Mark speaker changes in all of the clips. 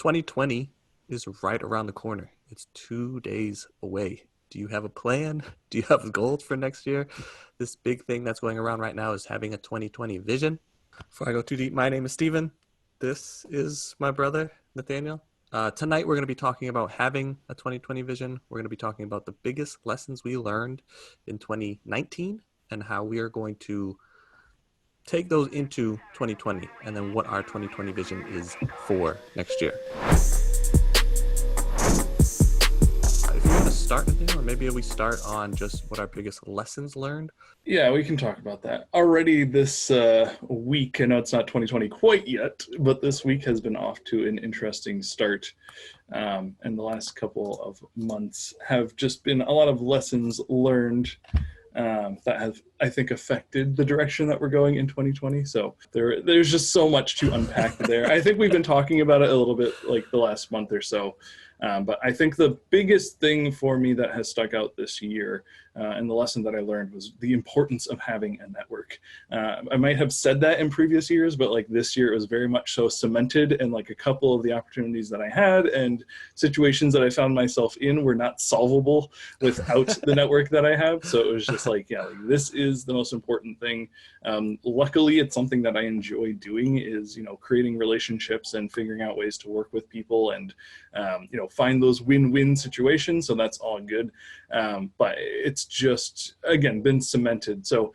Speaker 1: 2020 is right around the corner. It's 2 days away. Do you have a plan? Do you have goals for next year? This big thing that's going around right now is having a 2020 vision. Before I go too deep, my name is Steven. This is my brother, Nathaniel. Tonight, we're going to be talking about having a 2020 vision. We're going to be talking about the biggest lessons we learned in 2019 and how we are going to take those into 2020 and then what our 2020 vision is for next year. If you want to start, Nathaniel, or maybe we start on just what our biggest lessons learned.
Speaker 2: Yeah, we can talk about that. Already this week, I know it's not 2020 quite yet, but this week has been off to an interesting start. And the last couple of months have just been a lot of lessons learned that have, I think, affected the direction that we're going in 2020. So there's just so much to unpack there. I think we've been talking about it a little bit like the last month or so. But I think the biggest thing for me that has stuck out this year and the lesson that I learned was the importance of having a network. I might have said that in previous years, but like this year it was very much so cemented, and like a couple of the opportunities that I had and situations that I found myself in were not solvable without the network that I have. So it was just like, yeah, like, this is the most important thing. Luckily, it's something that I enjoy doing is, creating relationships and figuring out ways to work with people and, find those win-win situations. So that's all good. But it's just, again, been cemented. So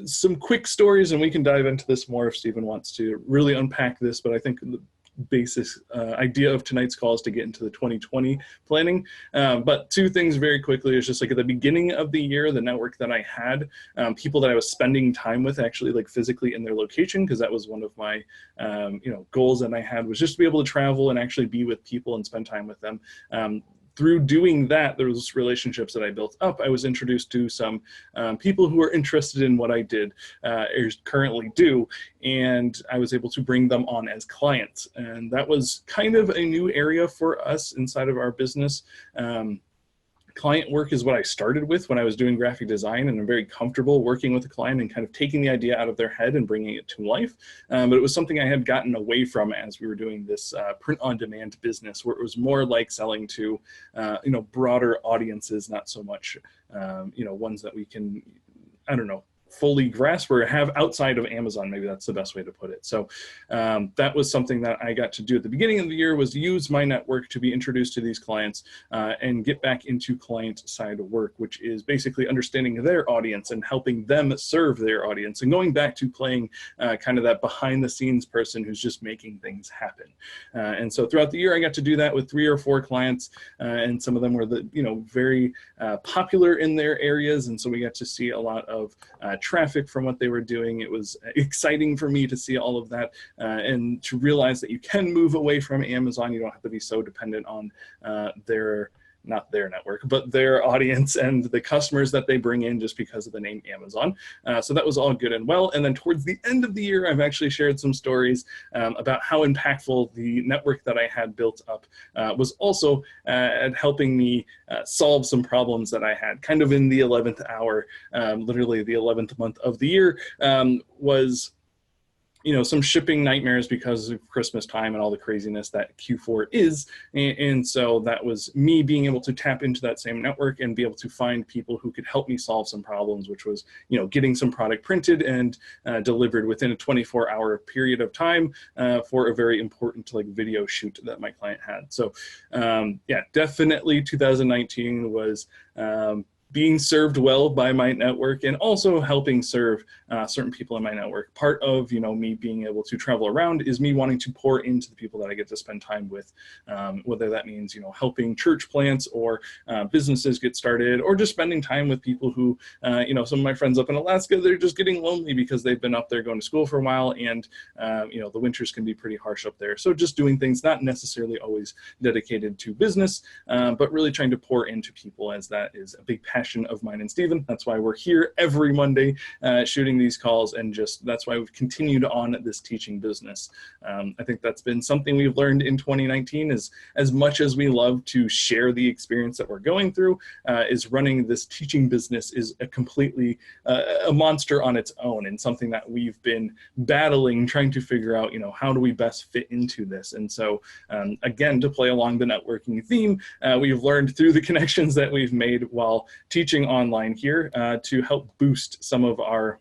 Speaker 2: some quick stories, and we can dive into this more if Stephen wants to really unpack this. But I think the basic idea of tonight's call is to get into the 2020 planning. But two things very quickly is just like at the beginning of the year, the network that I had, people that I was spending time with actually like physically in their location, because that was one of my goals that I had, was just to be able to travel and actually be with people and spend time with them. Through doing that, those relationships that I built up, I was introduced to some people who are interested in what I did or currently do, and I was able to bring them on as clients. And that was kind of a new area for us inside of our business. Client work is what I started with when I was doing graphic design, and I'm very comfortable working with a client and kind of taking the idea out of their head and bringing it to life. But it was something I had gotten away from as we were doing this print-on-demand business, where it was more like selling to, broader audiences, not so much, ones that we can, fully grasp or have outside of Amazon. Maybe that's the best way to put it. So that was something that I got to do at the beginning of the year, was use my network to be introduced to these clients and get back into client side work, which is basically understanding their audience and helping them serve their audience, and going back to playing kind of that behind the scenes person who's just making things happen. And so throughout the year, I got to do that with 3 or 4 clients, and some of them were very popular in their areas. And so we got to see a lot of traffic from what they were doing. It was exciting for me to see all of that and to realize that you can move away from Amazon. You don't have to be so dependent on not their network, but their audience and the customers that they bring in just because of the name Amazon. So that was all good and well. And then towards the end of the year, I've actually shared some stories about how impactful the network that I had built up was also at helping me solve some problems that I had kind of in the 11th hour, literally the 11th month of the year, was some shipping nightmares because of Christmas time and all the craziness that Q4 is. And so that was me being able to tap into that same network and be able to find people who could help me solve some problems, which was, getting some product printed and delivered within a 24-hour period of time for a very important video shoot that my client had. So definitely 2019 was being served well by my network, and also helping serve certain people in my network. Part of, me being able to travel around is me wanting to pour into the people that I get to spend time with, whether that means, helping church plants or businesses get started, or just spending time with people who, some of my friends up in Alaska, they're just getting lonely because they've been up there going to school for a while, and, the winters can be pretty harsh up there. So just doing things not necessarily always dedicated to business, but really trying to pour into people, as that is a big passion passion of mine and Stephen. That's why we're here every Monday shooting these calls, and just that's why we've continued on this teaching business. I think that's been something we've learned in 2019 is as much as we love to share the experience that we're going through, is running this teaching business is a completely a monster on its own, and something that we've been battling, trying to figure out, how do we best fit into this. And so again, to play along the networking theme, we've learned through the connections that we've made while teaching online here to help boost some of our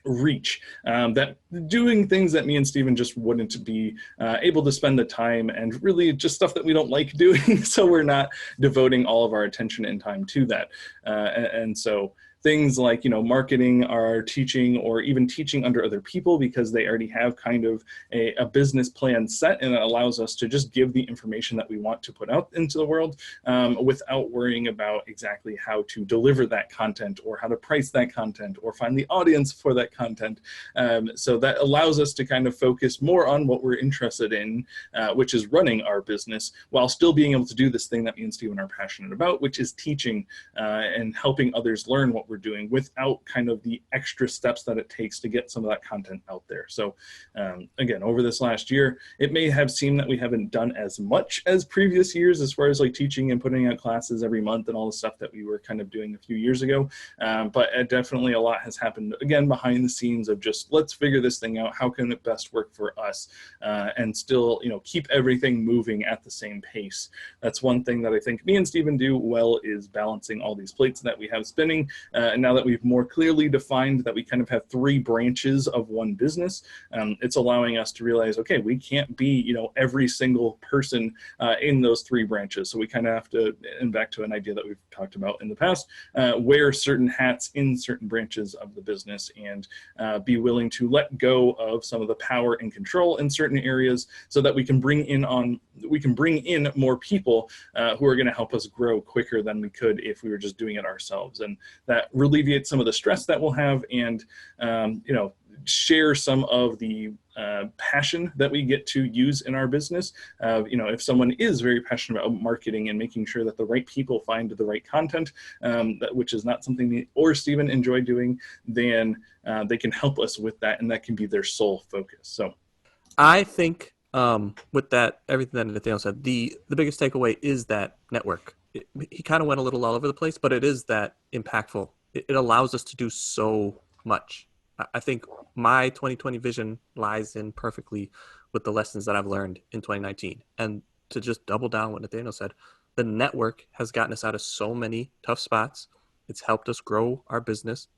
Speaker 2: reach, that doing things that me and Steven just wouldn't be able to spend the time, and really just stuff that we don't like doing. So we're not devoting all of our attention and time to that. And so things like, marketing our teaching, or even teaching under other people, because they already have kind of a business plan set, and it allows us to just give the information that we want to put out into the world without worrying about exactly how to deliver that content, or how to price that content, or find the audience for that content. So that allows us to kind of focus more on what we're interested in, which is running our business, while still being able to do this thing that me and Steven are passionate about, which is teaching and helping others learn what we're doing without kind of the extra steps that it takes to get some of that content out there. So again, over this last year, it may have seemed that we haven't done as much as previous years as far as like teaching and putting out classes every month and all the stuff that we were kind of doing a few years ago. But definitely a lot has happened, again, behind the scenes of just, let's figure this thing out. How can it best work for us? And still, keep everything moving at the same pace. That's one thing that I think me and Steven do well, is balancing all these plates that we have spinning. And now that we've more clearly defined that we kind of have three branches of one business, it's allowing us to realize, okay, we can't be, every single person in those three branches. So we kind of have to, and back to an idea that we've talked about in the past, wear certain hats in certain branches of the business, and be willing to let go of some of the power and control in certain areas, so that we can bring in more people who are going to help us grow quicker than we could if we were just doing it ourselves. And that alleviates some of the stress that we'll have, and share some of the passion that we get to use in our business. If someone is very passionate about marketing and making sure that the right people find the right content, which is not something me or Steven enjoy doing, then they can help us with that, and that can be their sole focus. So
Speaker 1: I think with that, everything that Nathaniel said, the biggest takeaway is that network. He kind of went a little all over the place, but it is that impactful. It allows us to do so much. I think my 2020 vision lies in perfectly with the lessons that I've learned in 2019. And to just double down what Nathaniel said, the network has gotten us out of so many tough spots. It's helped us grow our business,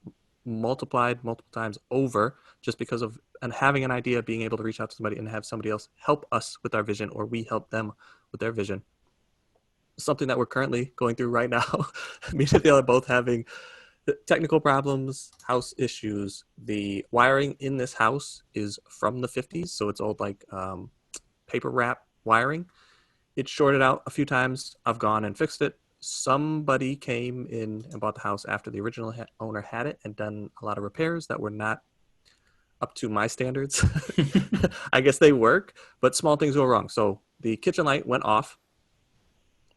Speaker 1: multiplied multiple times over, just because of and having an idea, being able to reach out to somebody and have somebody else help us with our vision, or we help them with their vision. Something that we're currently going through right now. Me and Nathaniel are both having technical problems, house issues. The wiring in this house is from the 50s, so it's old like paper wrap wiring. It shorted out a few times. I've gone and fixed it. Somebody came in and bought the house after the original owner had it, and done a lot of repairs that were not up to my standards. I guess they work, but small things go wrong. So the kitchen light went off.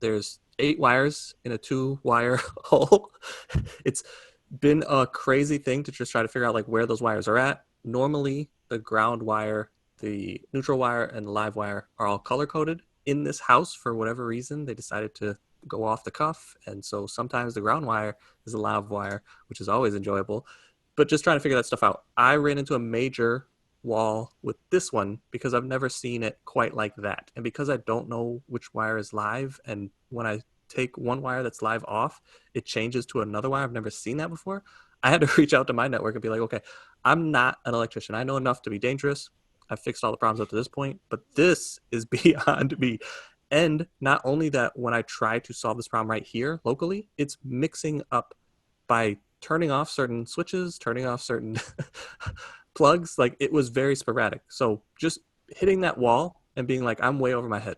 Speaker 1: There's 8 wires in a 2-wire hole. It's been a crazy thing to just try to figure out like where those wires are at. Normally, the ground wire, the neutral wire, and the live wire are all color coded. In this house, for whatever reason, they decided to go off the cuff, and so sometimes the ground wire is a live wire, which is always enjoyable. But just trying to figure that stuff out. I ran into a major wall with this one because I've never seen it quite like that, and because I don't know which wire is live, and when I take one wire that's live off, it changes to another wire. I've never seen that before. I had to reach out to my network and be like, okay, I'm not an electrician. I know enough to be dangerous. I've fixed all the problems up to this point, but this is beyond me. And not only that, when I try to solve this problem right here locally, it's mixing up by turning off certain switches, turning off certain plugs. Like, it was very sporadic. So just hitting that wall and being like, I'm way over my head.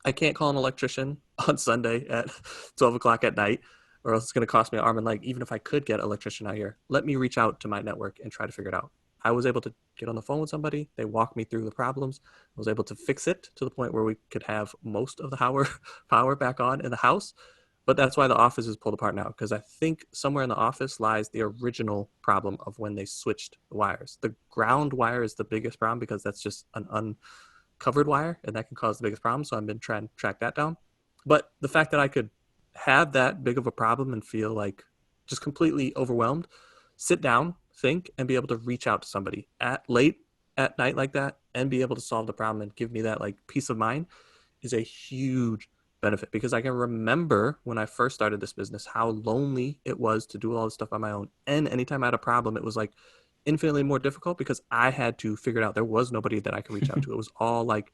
Speaker 1: I can't call an electrician on Sunday at 12 o'clock at night, or else it's going to cost me an arm and leg. Even if I could get an electrician out here, let me reach out to my network and try to figure it out. I was able to get on the phone with somebody. They walked me through the problems. I was able to fix it to the point where we could have most of the power back on in the house. But that's why the office is pulled apart now, because I think somewhere in the office lies the original problem of when they switched the wires. The ground wire is the biggest problem because that's just an uncovered wire, and that can cause the biggest problem. So I've been trying to track that down. But the fact that I could have that big of a problem and feel like just completely overwhelmed, sit down, think, and be able to reach out to somebody at late at night like that and be able to solve the problem and give me that like peace of mind is a huge benefit, because I can remember when I first started this business how lonely it was to do all this stuff on my own. And anytime I had a problem, it was like infinitely more difficult because I had to figure it out. There was nobody that I could reach out to. It was all like,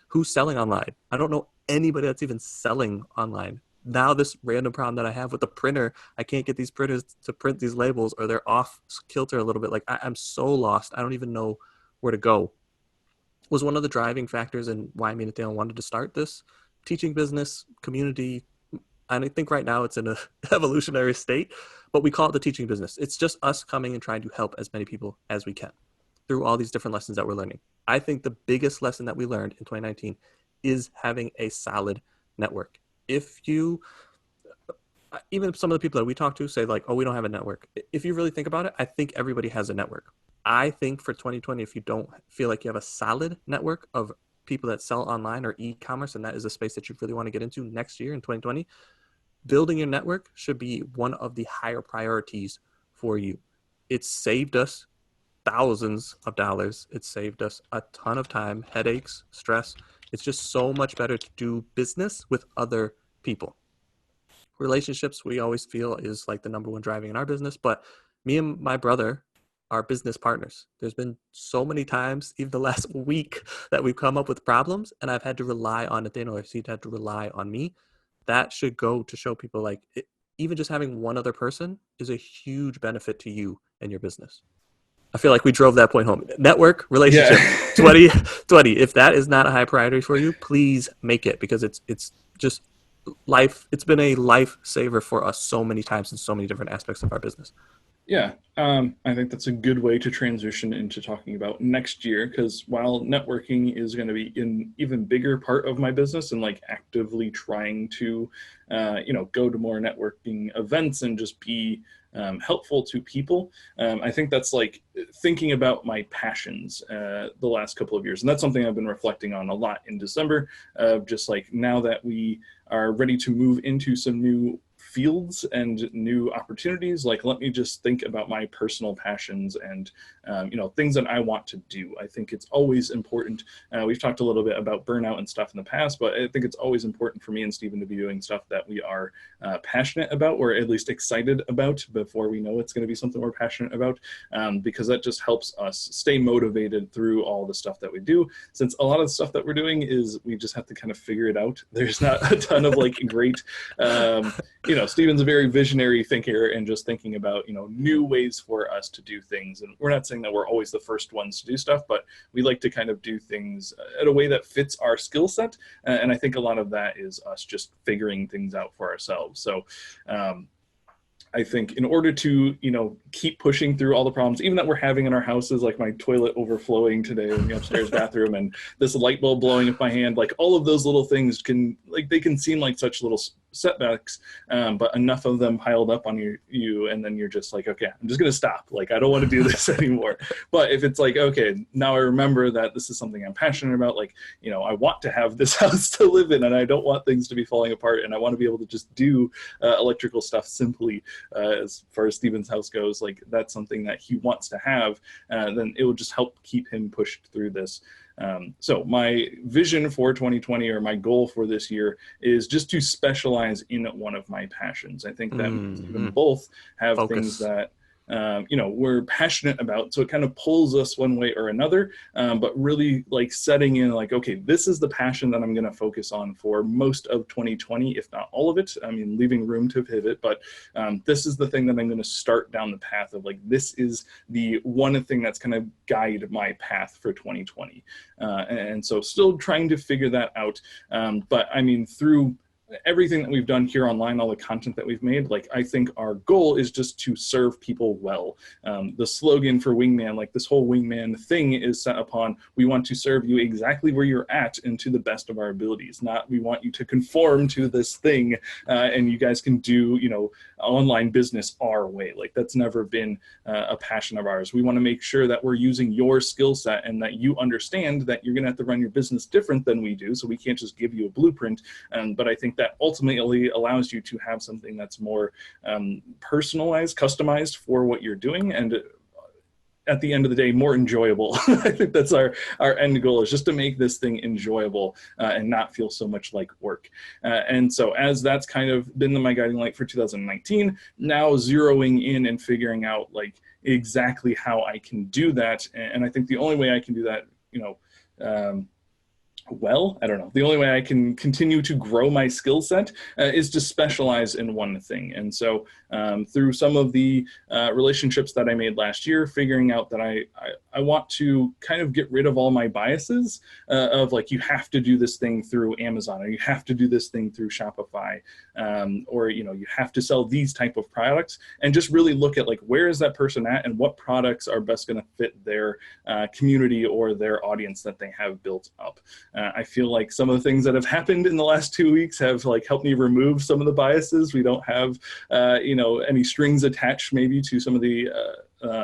Speaker 1: who's selling online? I don't know anybody that's even selling online. Now this random problem that I have with the printer, I can't get these printers to print these labels, or they're off kilter a little bit. Like I'm so lost. I don't even know where to go. Was one of the driving factors in why me and Dale wanted to start this teaching business community. And I think right now it's in an evolutionary state, but we call it the teaching business. It's just us coming and trying to help as many people as we can through all these different lessons that we're learning. I think the biggest lesson that we learned in 2019 is having a solid network. If you, even some of the people that we talk to say like, oh, we don't have a network. If you really think about it, I think everybody has a network. I think for 2020, if you don't feel like you have a solid network of people that sell online or e-commerce, and that is a space that you really want to get into next year in 2020, building your network should be one of the higher priorities for you. It's saved us thousands of dollars. It's saved us a ton of time, headaches, stress. It's just so much better to do business with other people. Relationships, we always feel, is like the number one driving in our business, but me and my brother are business partners. There's been so many times, even the last week, that we've come up with problems and I've had to rely on Athena, or he'd had to rely on me. That should go to show people like even just having one other person is a huge benefit to you and your business. I feel like we drove that point home. Network,
Speaker 2: Yeah.
Speaker 1: relationship, 2020. If that is not a high priority for you, please make it, because it's just life. It's been a lifesaver for us so many times in so many different aspects of our business.
Speaker 2: Yeah, I think that's a good way to transition into talking about next year, because while networking is going to be an even bigger part of my business and like actively trying to, go to more networking events and just be helpful to people, I think that's like thinking about my passions the last couple of years. And that's something I've been reflecting on a lot in December, just like now that we are ready to move into some new fields and new opportunities, like let me just think about my personal passions and things that I want to do. I think it's always important. We've talked a little bit about burnout and stuff in the past, but I think it's always important for me and Stephen to be doing stuff that we are passionate about, or at least excited about, before we know it's going to be something we're passionate about, because that just helps us stay motivated through all the stuff that we do, since a lot of the stuff that we're doing is we just have to kind of figure it out. There's not a ton of like great Stephen's a very visionary thinker and just thinking about, new ways for us to do things. And we're not saying that we're always the first ones to do stuff, but we like to kind of do things in a way that fits our skill set. And I think a lot of that is us just figuring things out for ourselves. So, I think in order to, keep pushing through all the problems, even that we're having in our houses, like my toilet overflowing today in the upstairs bathroom and this light bulb blowing up my hand, like all of those little things they can seem like such little setbacks, but enough of them piled up on you, and then you're just like, okay, I'm just going to stop. Like, I don't want to do this anymore. But if it's like, okay, now I remember that this is something I'm passionate about, like, I want to have this house to live in, and I don't want things to be falling apart, and I want to be able to just do electrical stuff simply, as far as Steven's house goes, like that's something that he wants to have, then it will just help keep him pushed through this. So my vision for 2020, or my goal for this year, is just to specialize in one of my passions. I think that even both have things
Speaker 1: Focus.
Speaker 2: that we're passionate about, so it kind of pulls us one way or another, but really like setting in like, okay, this is the passion that I'm going to focus on for most of 2020, if not all of it. I mean, leaving room to pivot, but this is the thing that I'm going to start down the path of, like, this is the one thing that's going to guide my path for 2020, and so still trying to figure that out, but I mean, through everything that we've done here online, all the content that we've made, like I think our goal is just to serve people well. The slogan for Wingman, like this whole Wingman thing is set upon, we want to serve you exactly where you're at and to the best of our abilities. Not we want you to conform to this thing and you guys can do, online business our way. Like that's never been a passion of ours. We want to make sure that we're using your skill set and that you understand that you're going to have to run your business different than we do. So we can't just give you a blueprint. But I think that ultimately allows you to have something that's more personalized, customized for what you're doing, and at the end of the day, more enjoyable. I think that's our end goal, is just to make this thing enjoyable and not feel so much like work. And so as that's kind of been my guiding light for 2019, now zeroing in and figuring out like exactly how I can do that. And I think the only way I can do that, I don't know. The only way I can continue to grow my skill set is to specialize in one thing. And so through some of the relationships that I made last year, figuring out that I want to kind of get rid of all my biases of like, you have to do this thing through Amazon, or you have to do this thing through Shopify, or, you have to sell these type of products, and just really look at like, where is that person at and what products are best going to fit their community or their audience that they have built up. I feel like some of the things that have happened in the last 2 weeks have like helped me remove some of the biases. We don't have, any strings attached maybe to some of the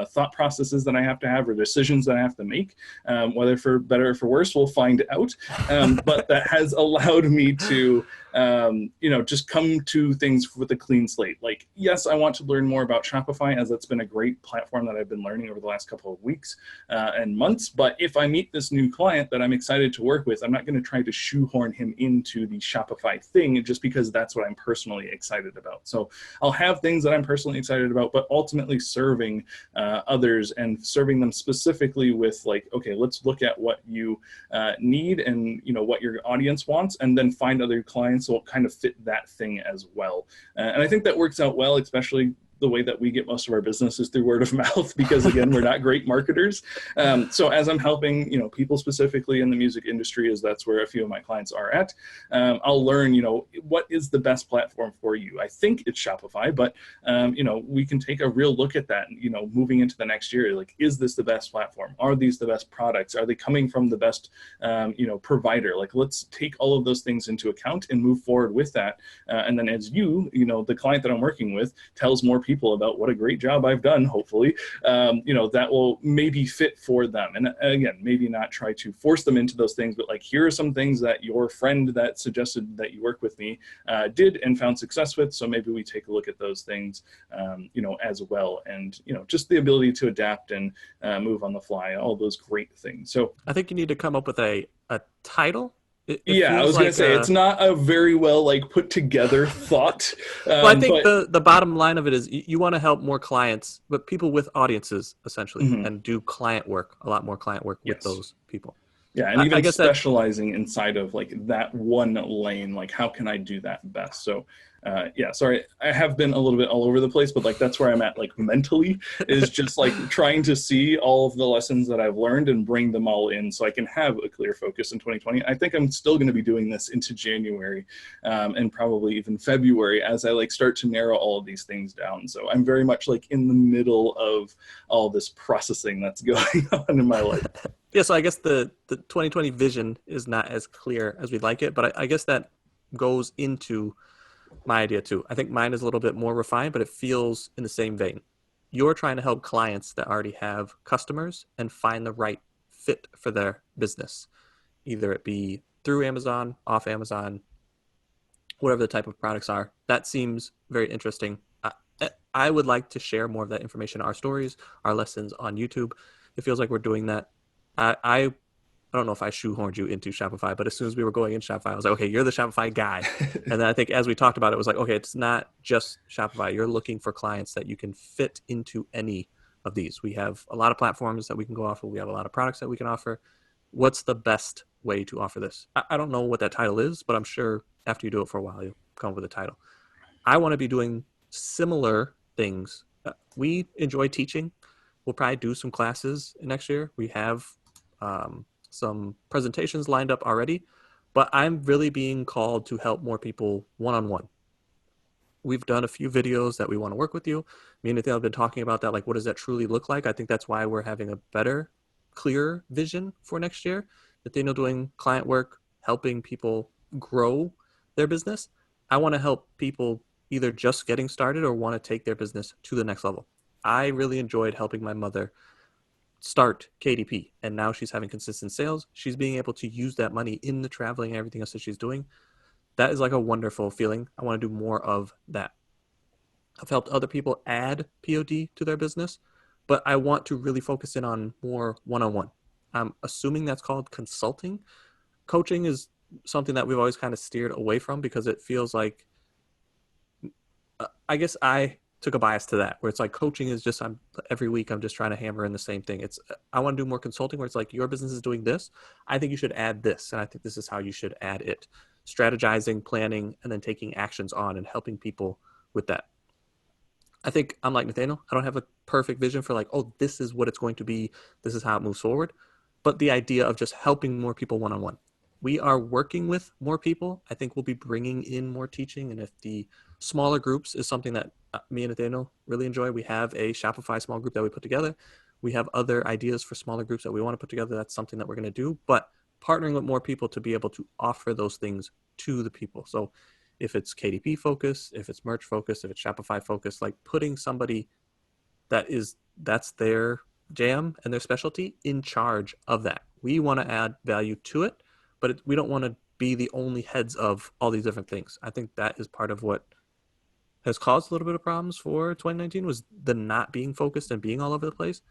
Speaker 2: thought processes that I have to have, or decisions that I have to make, whether for better or for worse, we'll find out. But that has allowed me to, just come to things with a clean slate. Like, yes, I want to learn more about Shopify, as that's been a great platform that I've been learning over the last couple of weeks and months. But if I meet this new client that I'm excited to work with, I'm not going to try to shoehorn him into the Shopify thing just because that's what I'm personally excited about. So I'll have things that I'm personally excited about, but ultimately serving others and serving them specifically with like, okay, let's look at what you need and what your audience wants, and then find other clients that will kind of fit that thing as well. And I think that works out well, especially the way that we get most of our business is through word of mouth, because again, we're not great marketers. So as I'm helping, people specifically in the music industry, as that's where a few of my clients are at, I'll learn, what is the best platform for you? I think it's Shopify, but, we can take a real look at that, moving into the next year. Like, is this the best platform? Are these the best products? Are they coming from the best, provider? Like, let's take all of those things into account and move forward with that. And then as the client that I'm working with tells more people about what a great job I've done, hopefully, that will maybe fit for them. And again, maybe not try to force them into those things, but like, here are some things that your friend that suggested that you work with me did and found success with. So maybe we take a look at those things, as well. And, just the ability to adapt and move on the fly, all those great things. So
Speaker 1: I think you need to come up with a title.
Speaker 2: I was going to say, it's not a very well put together thought.
Speaker 1: Well, I think but the bottom line of it is you want to help more clients, but people with audiences essentially, and do a lot more client work with those people.
Speaker 2: Yeah, and even specializing inside of that one lane, how can I do that best? So sorry, I have been a little bit all over the place, but that's where I'm at mentally, is just trying to see all of the lessons that I've learned and bring them all in so I can have a clear focus in 2020. I think I'm still going to be doing this into January and probably even February as I start to narrow all of these things down. So I'm very much in the middle of all this processing that's going on in my life.
Speaker 1: Yeah, so I guess the 2020 vision is not as clear as we'd like it, but I guess that goes into my idea too. I think mine is a little bit more refined, but it feels in the same vein. You're trying to help clients that already have customers and find the right fit for their business, either it be through Amazon, off Amazon, whatever the type of products are. That seems very interesting. I would like to share more of that information, our stories, our lessons on YouTube. It feels like we're doing that. I don't know if I shoehorned you into Shopify, but as soon as we were going in Shopify, I was like, okay, you're the Shopify guy. And then I think as we talked about it, was like, okay, it's not just Shopify. You're looking for clients that you can fit into any of these. We have a lot of platforms that we can go off of. We have a lot of products that we can offer. What's the best way to offer this? I don't know what that title is, but I'm sure after you do it for a while, you'll come up with a title. I want to be doing similar things. We enjoy teaching. We'll probably do some classes next year. We have some presentations lined up already, but I'm really being called to help more people one-on-one. We've done a few videos that we want to work with you. Me and Nathaniel have been talking about that. Like, what does that truly look like? I think that's why we're having a better, clearer vision for next year. Nathaniel doing client work, helping people grow their business. I want to help people either just getting started or want to take their business to the next level. I really enjoyed helping my mother start KDP, and now she's having consistent sales. She's being able to use that money in the traveling and everything else that she's doing. That is like a wonderful feeling. I want to do more of that. I've helped other people add POD to their business, but I want to really focus in on more one-on-one. I'm assuming that's called consulting. Coaching is something that we've always kind of steered away from because it feels like, I guess I took a bias to that, where it's like coaching is just, every week I'm just trying to hammer in the same thing. I want to do more consulting where it's like your business is doing this. I think you should add this, and I think this is how you should add it. Strategizing, planning, and then taking actions on and helping people with that. I think I'm like Nathaniel. I don't have a perfect vision for like, oh, this is what it's going to be. This is how it moves forward. But the idea of just helping more people one-on-one. We are working with more people. I think we'll be bringing in more teaching. And if the smaller groups is something that me and Nathaniel really enjoy, we have a Shopify small group that we put together. We have other ideas for smaller groups that we want to put together. That's something that we're going to do. But partnering with more people to be able to offer those things to the people. So if it's KDP focused, if it's merch focused, if it's Shopify focused, like putting somebody that's their jam and their specialty in charge of that. We want to add value to it, but we don't want to be the only heads of all these different things. I think that is part of what has caused a little bit of problems for 2019 was the not being focused and being all over the place.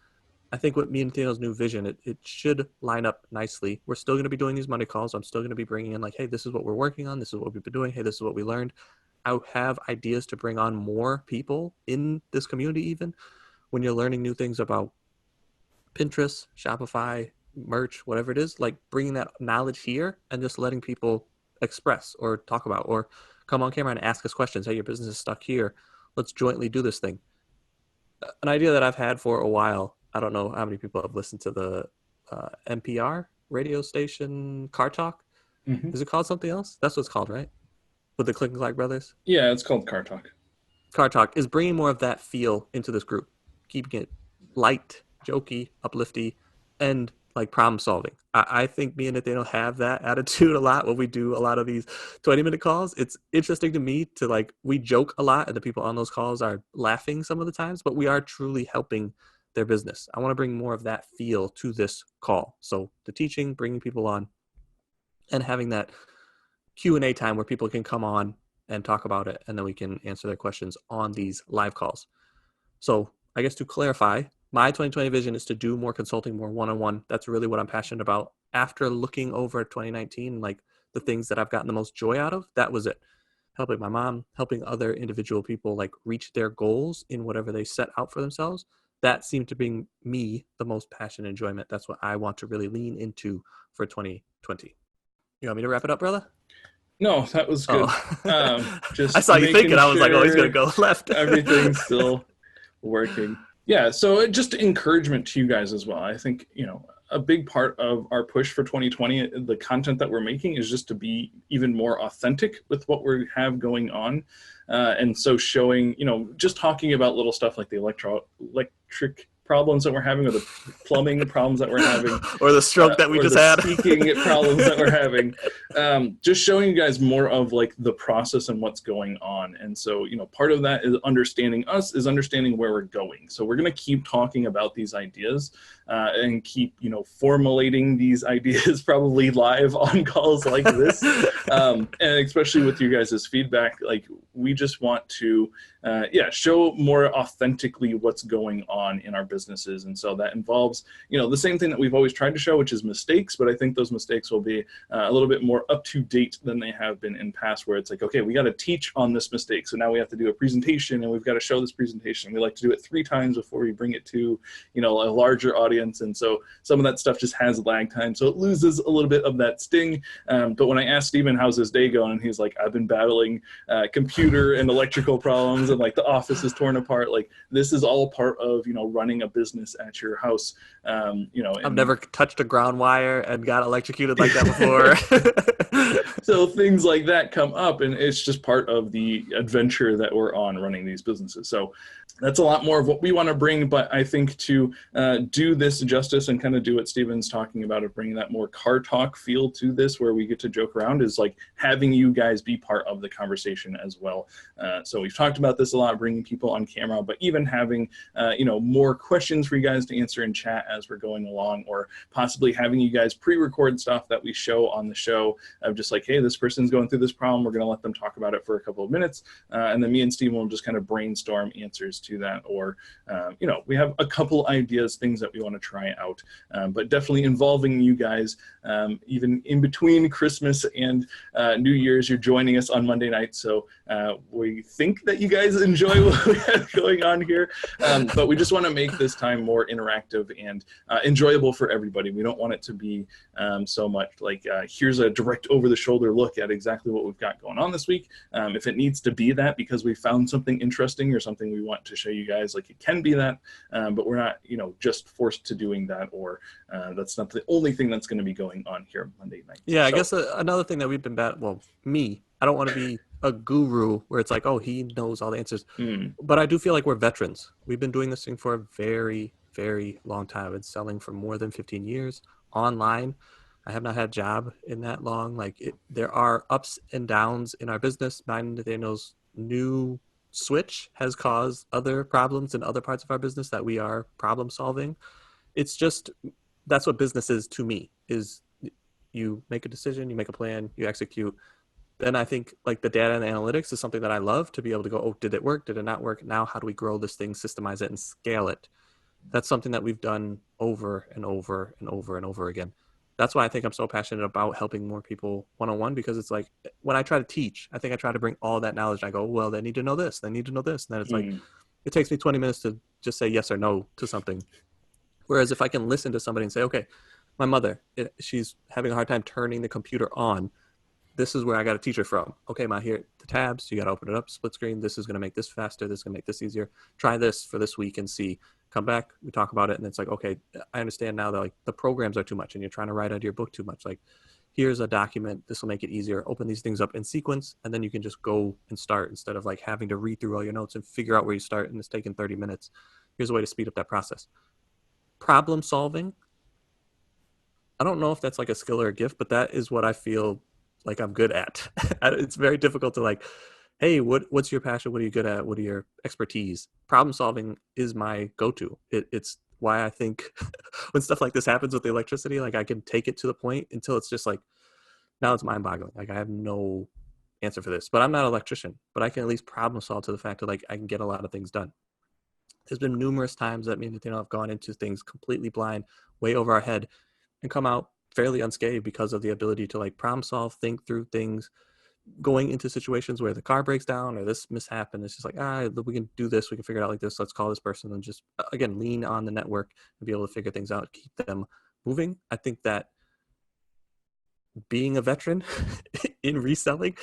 Speaker 1: I think with me and Theo's new vision, it should line up nicely. We're still going to be doing these Monday calls. I'm still going to be bringing in like, hey, this is what we're working on. This is what we've been doing. Hey, this is what we learned. I have ideas to bring on more people in this community even when you're learning new things about Pinterest, Shopify, merch, whatever it is, like bringing that knowledge here and just letting people express or talk about or come on camera and ask us questions. Hey, your business is stuck here. Let's jointly do this thing. An idea that I've had for a while. I don't know how many people have listened to the NPR radio station Car Talk.
Speaker 2: Mm-hmm.
Speaker 1: Is it called something else? That's what it's called, right? With the Click and Clack brothers.
Speaker 2: Yeah, it's called Car Talk.
Speaker 1: Car Talk is bringing more of that feel into this group, keeping it light, jokey, uplifty, and like problem solving. I think me and Nathaniel have that attitude a lot when we do a lot of these 20-minute calls. It's interesting to me to like, we joke a lot and the people on those calls are laughing some of the times, but we are truly helping their business. I want to bring more of that feel to this call. So the teaching, bringing people on, and having that Q&A time where people can come on and talk about it, and then we can answer their questions on these live calls. So I guess to clarify, my 2020 vision is to do more consulting, more one-on-one. That's really what I'm passionate about. After looking over 2019, like the things that I've gotten the most joy out of, that was it. Helping my mom, helping other individual people like reach their goals in whatever they set out for themselves. That seemed to bring me the most passion and enjoyment. That's what I want to really lean into for 2020. You want me to wrap it up, brother?
Speaker 2: No, that was good. Just
Speaker 1: I saw you thinking. I was like, oh, he's going to go left.
Speaker 2: Everything's still working. Yeah, so just encouragement to you guys as well. I think, a big part of our push for 2020, the content that we're making is just to be even more authentic with what we have going on. And so showing, just talking about little stuff like the electric problems that we're having, or the plumbing problems that we're having,
Speaker 1: or the stroke that we just had,
Speaker 2: speaking problems that we're having, just showing you guys more of like the process and what's going on. And so, part of that is understanding us, is understanding where we're going. So we're going to keep talking about these ideas and keep, formulating these ideas probably live on calls like this. And especially with you guys' feedback, like we just want to, show more authentically what's going on in our businesses. And so that involves, the same thing that we've always tried to show, which is mistakes, but I think those mistakes will be a little bit more up to date than they have been in past, where it's like, okay, we got to teach on this mistake. So now we have to do a presentation and we've got to show this presentation. We like to do it 3 times before we bring it to, a larger audience. And so some of that stuff just has lag time. So it loses a little bit of that sting. But when I asked Steven, how's his day going? And he's like, I've been battling computer computer and electrical problems and like the office is torn apart. Like this is all part of, running a business at your house.
Speaker 1: I've
Speaker 2: And
Speaker 1: never touched a ground wire and got electrocuted like that before.
Speaker 2: so things like that come up, and it's just part of the adventure that we're on running these businesses. So that's a lot more of what we want to bring, but I think to do this justice and kind of do what Steven's talking about of bringing that more car talk feel to this, where we get to joke around, is like having you guys be part of the conversation as well. So we've talked about this a lot, bringing people on camera, but even having more questions for you guys to answer in chat as we're going along, or possibly having you guys pre-record stuff that we show on the show of just like, hey, this person's going through this problem, we're going to let them talk about it for a couple of minutes, and then me and Steven will just kind of brainstorm answers to that, or we have a couple ideas, things that we want to try out, but definitely involving you guys, even in between Christmas and New Year's. You're joining us on Monday night, so we think that you guys enjoy what we have going on here, but we just want to make this time more interactive and enjoyable for everybody. We don't want it to be so much like here's a direct over-the-shoulder look at exactly what we've got going on this week. If it needs to be that because we found something interesting or something we want to show you guys, like it can be that, but we're not just forced to doing that, or that's not the only thing that's going to be going on here Monday night.
Speaker 1: Yeah, I guess another thing that we've been I don't want to be a guru where it's like, oh, he knows all the answers. But I do feel like we're veterans. We've been doing this thing for a very, very long time. I've been selling for more than 15 years online. I have not had a job in that long. There are ups and downs in our business. Nathaniel's new switch has caused other problems in other parts of our business that we are problem solving. It's just, that's what business is to me, is you make a decision, you make a plan, you execute. Then I think like the data and the analytics is something that I love to be able to go, oh, did it work? Did it not work? Now, how do we grow this thing, systemize it, and scale it? That's something that we've done over and over and over and over again. That's why I think I'm so passionate about helping more people one-on-one, because it's like when I try to teach, I think I try to bring all that knowledge. And I go, well, they need to know this. They need to know this. And then it's like, it takes me 20 minutes to just say yes or no to something. Whereas if I can listen to somebody and say, okay, my mother, she's having a hard time turning the computer on. This is where I got to teach her from. Okay, Ma, here, the tabs, you got to open it up, split screen. This is going to make this faster. This is going to make this easier. Try this for this week and see. Come back, we talk about it, and it's like, okay, I understand now that like the programs are too much and you're trying to write out of your book too much. Like, here's a document. This will make it easier. Open these things up in sequence, and then you can just go and start instead of like having to read through all your notes and figure out where you start, and it's taking 30 minutes. Here's a way to speed up that process. Problem solving, I don't know if that's like a skill or a gift, but that is what I feel like I'm good at. It's very difficult to like, hey, what's your passion? What are you good at? What are your expertise? Problem solving is my go-to. It's why I think when stuff like this happens with the electricity, like I can take it to the point until it's just like, now it's mind-boggling. Like I have no answer for this, but I'm not an electrician, but I can at least problem solve to the fact that like I can get a lot of things done. There's been numerous times that me and Nathaniel have gone into things completely blind, way over our head, and come out fairly unscathed because of the ability to like problem solve, think through things, going into situations where the car breaks down or this mishap, and it's just like, we can do this, we can figure it out like this, let's call this person, and just again lean on the network and be able to figure things out, keep them moving. I think that being a veteran in reselling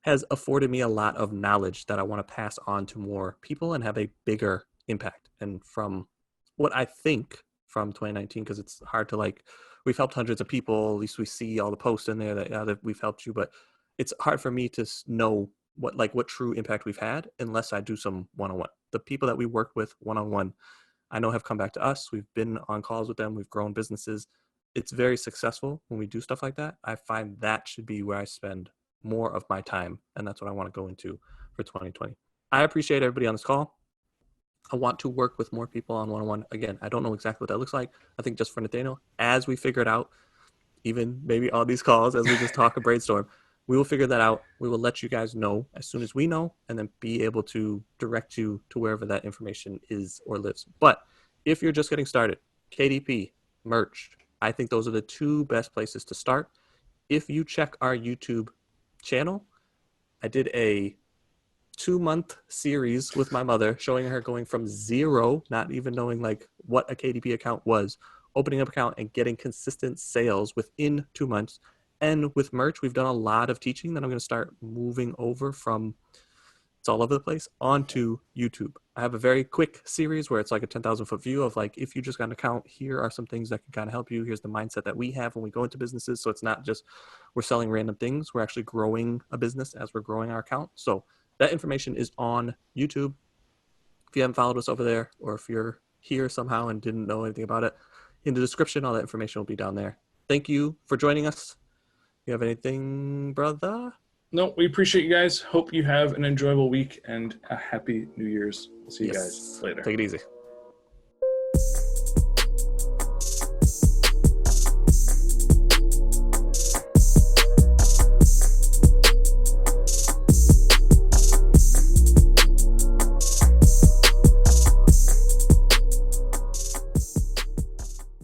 Speaker 1: has afforded me a lot of knowledge that I want to pass on to more people and have a bigger impact. And from what I think from 2019, because it's hard to like, we've helped hundreds of people, at least we see all the posts in there that we've helped you, but it's hard for me to know what true impact we've had unless I do some one-on-one. The people that we work with one-on-one, I know have come back to us. We've been on calls with them. We've grown businesses. It's very successful when we do stuff like that. I find that should be where I spend more of my time, and that's what I want to go into for 2020. I appreciate everybody on this call. I want to work with more people on one-on-one. Again, I don't know exactly what that looks like. I think just for Nathaniel, as we figure it out, even maybe on these calls, as we just talk and brainstorm, we will figure that out. We will let you guys know as soon as we know, and then be able to direct you to wherever that information is or lives. But if you're just getting started, KDP, merch, I think those are the two best places to start. If you check our YouTube channel, I did a 2-month series with my mother showing her going from zero, not even knowing like what a KDP account was, opening up an account and getting consistent sales within 2 months. And with merch, we've done a lot of teaching that I'm going to start moving over from it's all over the place, onto YouTube. I have a very quick series where it's like a 10,000 foot view of like, if you just got an account, here are some things that can kind of help you. Here's the mindset that we have when we go into businesses. So it's not just we're selling random things. We're actually growing a business as we're growing our account. So that information is on YouTube. If you haven't followed us over there, or if you're here somehow and didn't know anything about it, in the description, all that information will be down there. Thank you for joining us. You have anything, brother?
Speaker 2: No, we appreciate you guys. Hope you have an enjoyable week and a happy New Year's. We'll see you guys
Speaker 1: Yes.
Speaker 2: later.
Speaker 1: Take it easy.